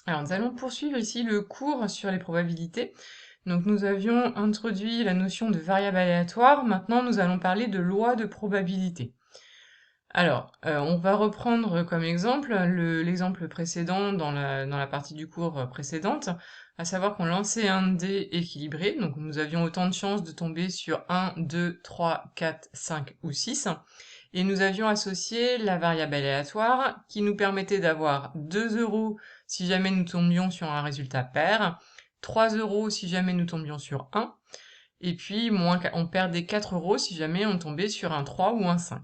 Alors, nous allons poursuivre ici le cours sur les probabilités. Donc, nous avions introduit la notion de variable aléatoire. Maintenant, nous allons parler de loi de probabilité. Alors, on va reprendre comme exemple l'exemple précédent dans la partie du cours précédente, à savoir qu'on lançait un dé équilibré, donc nous avions autant de chances de tomber sur 1, 2, 3, 4, 5 ou 6, et nous avions associé la variable aléatoire qui nous permettait d'avoir 2 euros si jamais nous tombions sur un résultat pair, 3 euros si jamais nous tombions sur 1, et puis on perdait 4 euros si jamais on tombait sur un 3 ou un 5.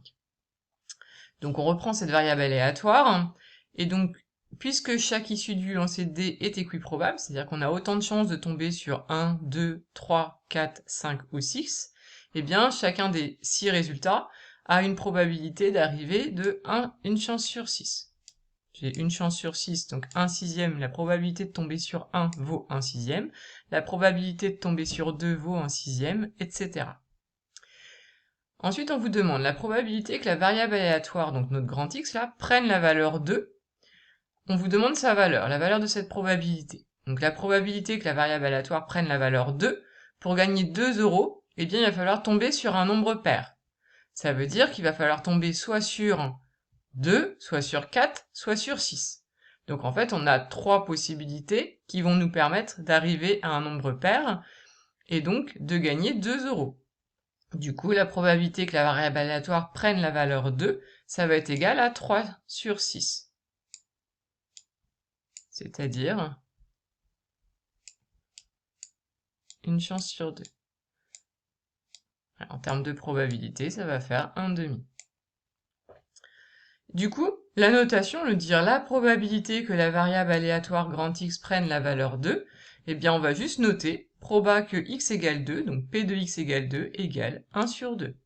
Donc on reprend cette variable aléatoire, et donc puisque chaque issue du lancer de dés est équiprobable, c'est-à-dire qu'on a autant de chances de tomber sur 1, 2, 3, 4, 5 ou 6, eh bien chacun des 6 résultats a une probabilité d'arriver de une chance sur 6. J'ai une chance sur 6, donc 1 sixième, la probabilité de tomber sur 1 vaut 1 sixième, la probabilité de tomber sur 2 vaut 1 sixième, etc. Ensuite, on vous demande la probabilité que la variable aléatoire, donc notre grand X là, prenne la valeur 2. On vous demande sa valeur, la valeur de cette probabilité. Donc la probabilité que la variable aléatoire prenne la valeur 2, pour gagner 2 euros, eh bien il va falloir tomber sur un nombre pair. Ça veut dire qu'il va falloir tomber soit sur 2, soit sur 4, soit sur 6. Donc en fait, on a 3 possibilités qui vont nous permettre d'arriver à un nombre pair, et donc de gagner 2 euros. Du coup, la probabilité que la variable aléatoire prenne la valeur 2, ça va être égal à 3 sur 6. C'est-à-dire une chance sur 2. En termes de probabilité, ça va faire 1/2. Du coup, la notation, le dire la probabilité que la variable aléatoire grand X prenne la valeur 2, eh bien on va juste noter proba que x égale 2, donc P de x égale 2 égale 1 sur 2.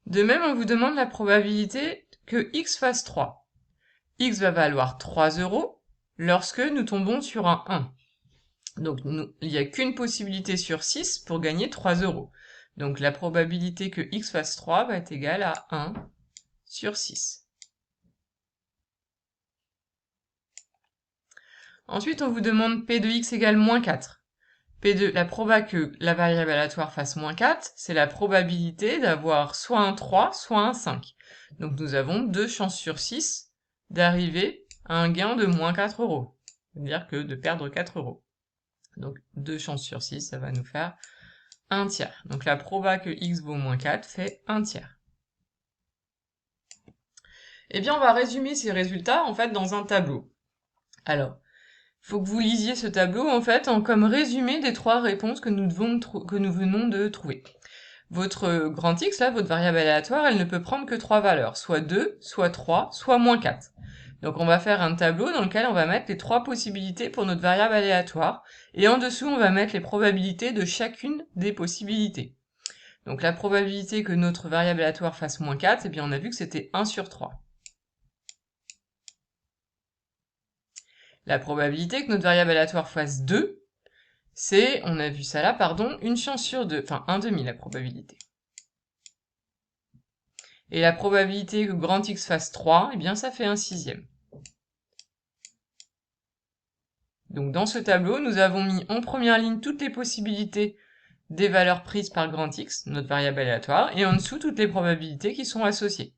De même, on vous demande la probabilité que x fasse 3. X va valoir 3 euros lorsque nous tombons sur un 1. Donc il n'y a qu'une possibilité sur 6 pour gagner 3 euros. Donc la probabilité que x fasse 3 va être égale à 1 sur 6. Ensuite, on vous demande P de x égale moins 4. La proba que la variable aléatoire fasse moins 4, c'est la probabilité d'avoir soit un 3, soit un 5. Donc nous avons 2 chances sur 6 d'arriver à un gain de moins 4 euros. C'est-à-dire que de perdre 4 euros. Donc 2 chances sur 6, ça va nous faire 1 tiers. Donc la proba que x vaut moins 4 fait 1 tiers. Eh bien, on va résumer ces résultats en fait dans un tableau. Alors, il faut que vous lisiez ce tableau en fait comme résumé des 3 réponses que nous venons de trouver. Votre grand X, là, votre variable aléatoire, elle ne peut prendre que 3 valeurs, soit 2, soit 3, soit moins 4. Donc on va faire un tableau dans lequel on va mettre les 3 possibilités pour notre variable aléatoire, et en dessous on va mettre les probabilités de chacune des possibilités. Donc la probabilité que notre variable aléatoire fasse moins 4, eh bien on a vu que c'était 1 sur 3. La probabilité que notre variable aléatoire fasse 2, c'est, on a vu ça là, pardon, une chance sur 2, enfin 1/2 la probabilité. Et la probabilité que grand X fasse 3, eh bien ça fait 1 sixième. Donc dans ce tableau, nous avons mis en première ligne toutes les possibilités des valeurs prises par grand X, notre variable aléatoire, et en dessous toutes les probabilités qui sont associées.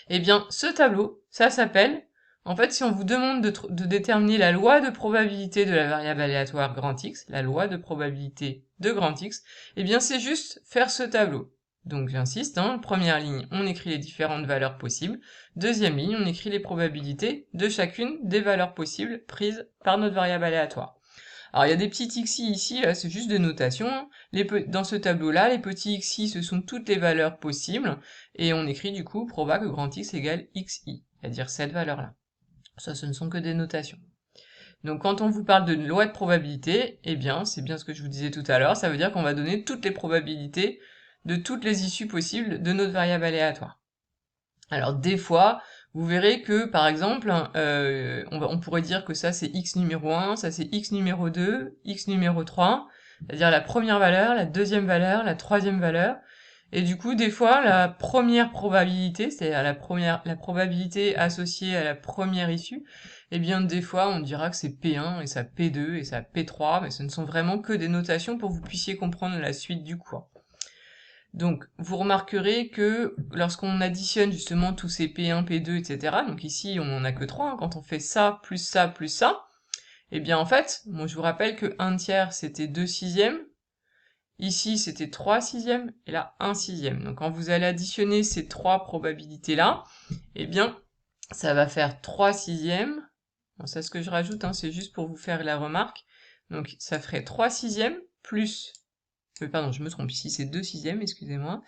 Eh bien, ce tableau, ça s'appelle, en fait, si on vous demande de déterminer la loi de probabilité de la variable aléatoire grand X, la loi de probabilité de grand X, eh bien c'est juste faire ce tableau. Donc j'insiste, hein, première ligne, on écrit les différentes valeurs possibles. Deuxième ligne, on écrit les probabilités de chacune des valeurs possibles prises par notre variable aléatoire. Alors il y a des petits xi ici, là c'est juste des notations, hein. Dans ce tableau-là, les petits xi ce sont toutes les valeurs possibles, et on écrit du coup proba que grand X égale xi, c'est-à-dire cette valeur-là. Ça, ce ne sont que des notations. Donc quand on vous parle de loi de probabilité, eh bien c'est bien ce que je vous disais tout à l'heure, ça veut dire qu'on va donner toutes les probabilités de toutes les issues possibles de notre variable aléatoire. Alors des fois, vous verrez que par exemple, on pourrait dire que ça c'est x numéro 1, ça c'est x numéro 2, x numéro 3, c'est-à-dire la première valeur, la deuxième valeur, la troisième valeur, Et du coup, des fois, la première probabilité, c'est-à-dire la probabilité associée à la première issue, eh bien, des fois, on dira que c'est P1 et ça P2 et ça P3, mais ce ne sont vraiment que des notations pour que vous puissiez comprendre la suite du cours. Donc, vous remarquerez que lorsqu'on additionne justement tous ces P1, P2, etc., donc ici, on n'en a que 3, hein, quand on fait ça, plus ça, plus ça, eh bien, en fait, moi, je vous rappelle que 1 tiers, c'était 2 sixièmes, ici, c'était 3 sixièmes, et là, 1 sixième. Donc, quand vous allez additionner ces trois probabilités-là, eh bien, ça va faire 3 sixièmes. Bon, ça, ce que je rajoute, hein, c'est juste pour vous faire la remarque. Donc, ça ferait 3 sixièmes plus... pardon, je me trompe, ici, c'est 2 sixièmes, excusez-moi.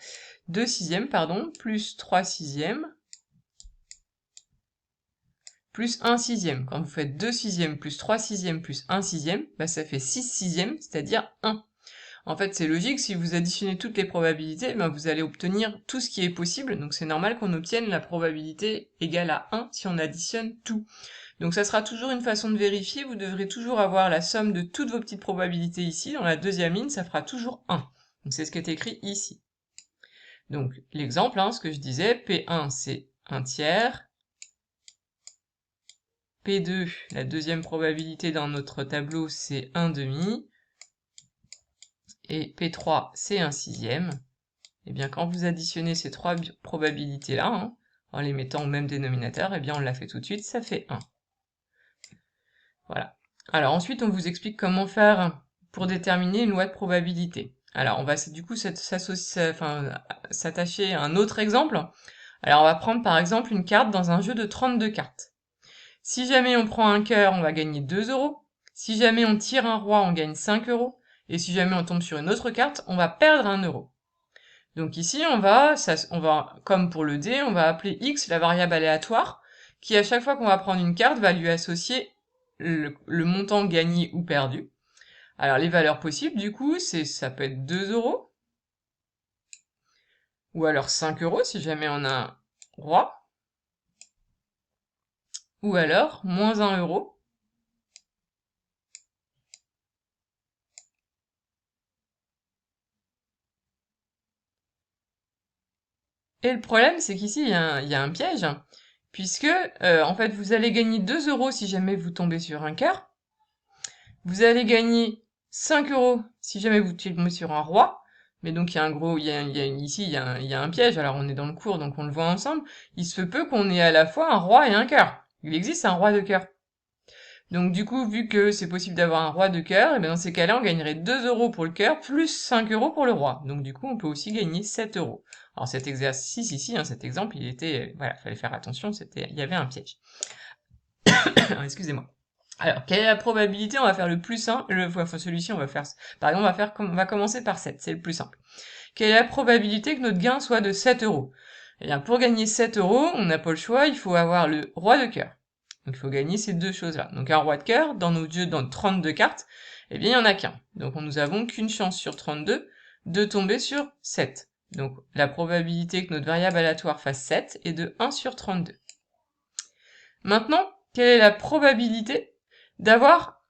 2 sixièmes, pardon, plus 3 sixièmes, plus 1 sixième. Quand vous faites 2 sixièmes plus 3 sixièmes plus 1 sixième, bah, ça fait 6 sixièmes, c'est-à-dire 1. En fait, c'est logique, si vous additionnez toutes les probabilités, ben vous allez obtenir tout ce qui est possible, donc c'est normal qu'on obtienne la probabilité égale à 1 si on additionne tout. Donc ça sera toujours une façon de vérifier, vous devrez toujours avoir la somme de toutes vos petites probabilités ici, dans la deuxième ligne, ça fera toujours 1. Donc c'est ce qui est écrit ici. Donc l'exemple, hein, ce que je disais, P1 c'est 1 tiers, P2, la deuxième probabilité dans notre tableau, c'est 1 demi, et P3 c'est 1 sixième. Et bien quand vous additionnez ces trois probabilités-là, hein, en les mettant au même dénominateur, et bien on l'a fait tout de suite, ça fait 1. Voilà. Alors ensuite, on vous explique comment faire pour déterminer une loi de probabilité. Alors on va du coup s'attacher à un autre exemple. Alors on va prendre par exemple une carte dans un jeu de 32 cartes. Si jamais on prend un cœur, on va gagner 2 euros. Si jamais on tire un roi, on gagne 5 euros. Et si jamais on tombe sur une autre carte, on va perdre 1 euro. Donc ici, on va, comme pour le dé, on va appeler x la variable aléatoire, qui à chaque fois qu'on va prendre une carte, va lui associer le montant gagné ou perdu. Alors les valeurs possibles, du coup, ça peut être 2 euros, ou alors 5 euros si jamais on a un roi, ou alors moins 1 euro, et le problème, c'est qu'ici, il y a un piège, puisque, en fait, vous allez gagner 2 euros si jamais vous tombez sur un cœur, vous allez gagner 5 euros si jamais vous tombez sur un roi, mais donc il y a un gros, ici, il y a un piège, alors on est dans le cours, donc on le voit ensemble, il se peut qu'on ait à la fois un roi et un cœur. Il existe un roi de cœur. Donc du coup, vu que c'est possible d'avoir un roi de cœur, et bien dans ces cas-là, on gagnerait 2 euros pour le cœur, plus 5 euros pour le roi. Donc du coup, on peut aussi gagner 7 euros. Alors cet exercice ici, hein, cet exemple, il était, voilà, fallait faire attention, il y avait un piège. Excusez-moi. Alors, quelle est la probabilité? On va faire le plus simple, celui-ci, on va faire, par exemple, on va commencer par 7, c'est le plus simple. Quelle est la probabilité que notre gain soit de 7 euros? Eh bien, pour gagner 7 euros, on n'a pas le choix, il faut avoir le roi de cœur. Donc il faut gagner ces deux choses-là. Donc un roi de cœur, dans nos jeux, dans 32 cartes, eh bien il n'y en a qu'un. Donc nous avons qu'une chance sur 32 de tomber sur 7. Donc la probabilité que notre variable aléatoire fasse 7 est de 1 sur 32. Maintenant, quelle est la probabilité d'avoir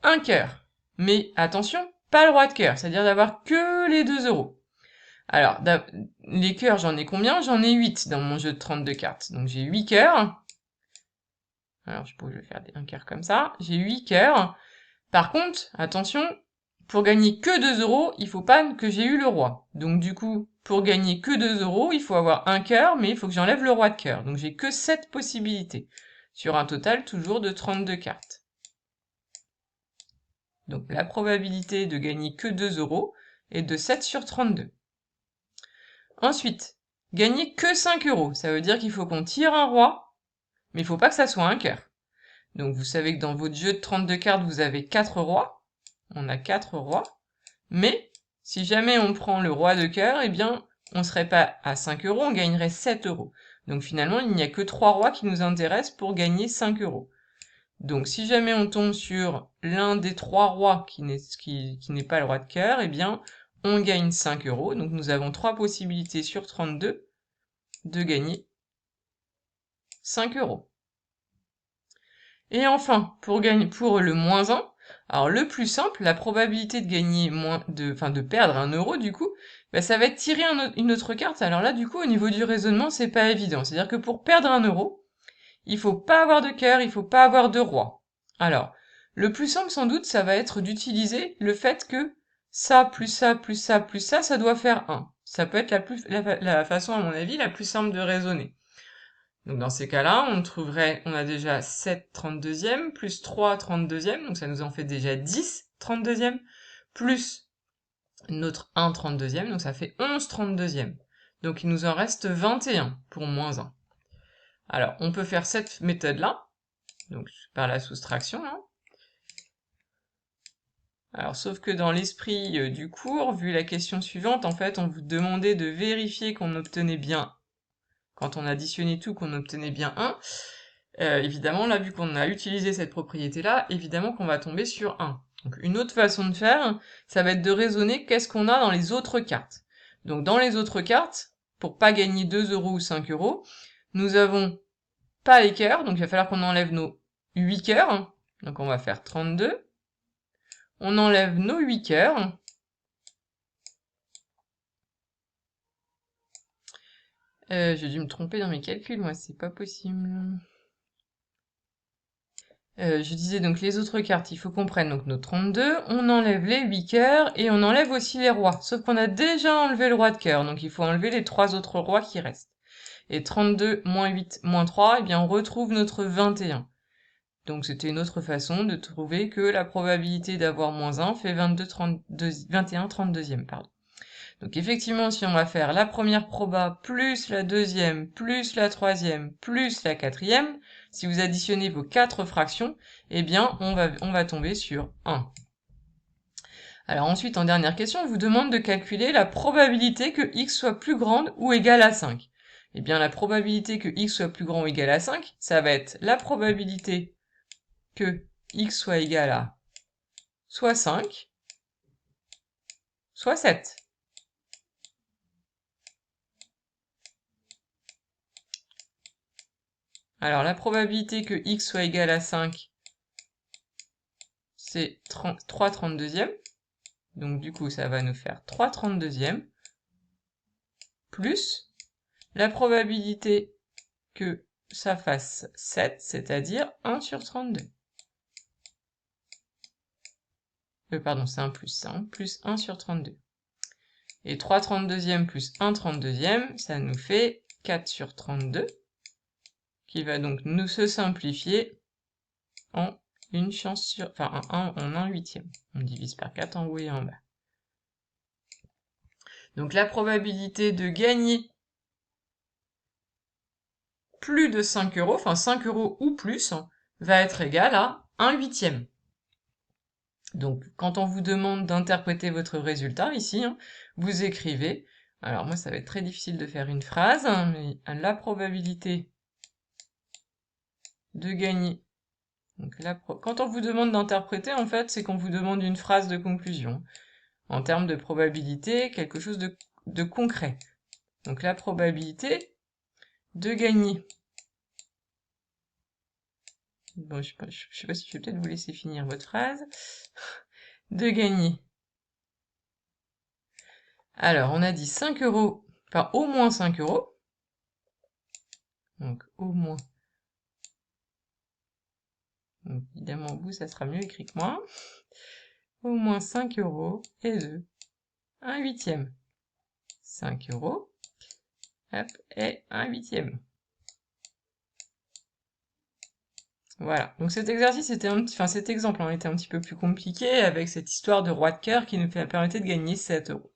un cœur? Mais attention, pas le roi de cœur, c'est-à-dire d'avoir que les 2 euros. Alors, les cœurs, j'en ai combien? J'en ai 8 dans mon jeu de 32 cartes. Donc j'ai 8 cœurs. Alors, je vais faire un cœur comme ça. J'ai 8 cœurs. Par contre, attention, pour gagner que 2 euros, il faut pas que j'ai eu le roi. Donc du coup, pour gagner que 2 euros, il faut avoir un cœur, mais il faut que j'enlève le roi de cœur. Donc j'ai que 7 possibilités, sur un total toujours de 32 cartes. Donc la probabilité de gagner que 2 euros est de 7 sur 32. Ensuite, gagner que 5 euros, ça veut dire qu'il faut qu'on tire un roi, mais il faut pas que ça soit un cœur. Donc vous savez que dans votre jeu de 32 cartes, vous avez 4 rois. On a 4 rois. Mais si jamais on prend le roi de cœur, eh bien, on serait pas à 5 euros, on gagnerait 7 euros. Donc finalement, il n'y a que 3 rois qui nous intéressent pour gagner 5 euros. Donc si jamais on tombe sur l'un des 3 rois qui n'est pas le roi de cœur, eh bien, on gagne 5 euros. Donc nous avons 3 possibilités sur 32 de gagner 5 euros. Et enfin, pour le moins 1, Alors le plus simple, la probabilité de gagner de perdre 1 € du coup, bah, ça va être tirer une autre carte. Alors là du coup au niveau du raisonnement c'est pas évident. C'est-à-dire que pour perdre 1 €, il faut pas avoir de cœur, il faut pas avoir de roi. Alors, le plus simple sans doute ça va être d'utiliser le fait que ça plus ça plus ça plus ça doit faire 1. Ça peut être la façon à mon avis la plus simple de raisonner. Donc dans ces cas-là, on a déjà 7 32e, plus 3 32e, donc ça nous en fait déjà 10 32e, plus notre 1 32e, donc ça fait 11 32e. Donc il nous en reste 21 pour moins 1. Alors, on peut faire cette méthode-là, donc par la soustraction, hein. Alors, sauf que dans l'esprit du cours, vu la question suivante, en fait, on vous demandait de vérifier qu'on obtenait bien, quand on additionnait tout, qu'on obtenait bien 1. Évidemment, là, vu qu'on a utilisé cette propriété-là, évidemment qu'on va tomber sur 1. Donc, une autre façon de faire, ça va être de raisonner qu'est-ce qu'on a dans les autres cartes. Donc, dans les autres cartes, pour pas gagner 2 € ou 5 €, nous avons pas les cœurs, donc il va falloir qu'on enlève nos 8 cœurs. Donc, on va faire 32. On enlève nos 8 cœurs. J'ai dû me tromper dans mes calculs, moi, c'est pas possible. Je disais donc les autres cartes, il faut qu'on prenne donc nos 32, on enlève les 8 cœurs et on enlève aussi les rois. Sauf qu'on a déjà enlevé le roi de cœur, donc il faut enlever les 3 autres rois qui restent. Et 32 moins 8 moins 3, eh bien on retrouve notre 21. Donc c'était une autre façon de trouver que la probabilité d'avoir moins 1 fait 21 32e, pardon. Donc effectivement, si on va faire la première proba plus la deuxième, plus la troisième, plus la quatrième, si vous additionnez vos 4 fractions, eh bien on va tomber sur 1. Alors ensuite, en dernière question, on vous demande de calculer la probabilité que x soit plus grande ou égale à 5. Eh bien la probabilité que x soit plus grand ou égal à 5, ça va être la probabilité que x soit égal à soit 5, soit 7. Alors la probabilité que x soit égal à 5, c'est 3 32e. Donc du coup, ça va nous faire 3 32e, plus la probabilité que ça fasse 7, c'est-à-dire 1 sur 32. Pardon, c'est un plus, ça, hein, plus 1 sur 32. Et 3 32e plus 1 32e, ça nous fait 4 sur 32, qui va donc nous se simplifier en une chance sur, enfin en 1 huitième. On divise par 4 en haut et en bas. Donc la probabilité de gagner plus de 5 €, enfin 5 € ou plus, va être égale à 1 huitième. Donc quand on vous demande d'interpréter votre résultat ici, hein, vous écrivez, alors moi ça va être très difficile de faire une phrase, hein, mais la probabilité de gagner. Donc quand on vous demande d'interpréter, en fait, c'est qu'on vous demande une phrase de conclusion. En termes de probabilité, quelque chose de concret. Donc la probabilité de gagner. Bon, je sais pas si je vais peut-être vous laisser finir votre phrase. De gagner. Alors, on a dit 5 €, enfin au moins 5 €. Donc au moins. Donc, évidemment, vous, ça sera mieux écrit que moi. Au moins 5 € et de 1 huitième. 5 €, hop, et 1 huitième. Voilà, donc cet exercice était cet exemple était un petit peu plus compliqué avec cette histoire de roi de cœur qui nous permettait de gagner 7 €.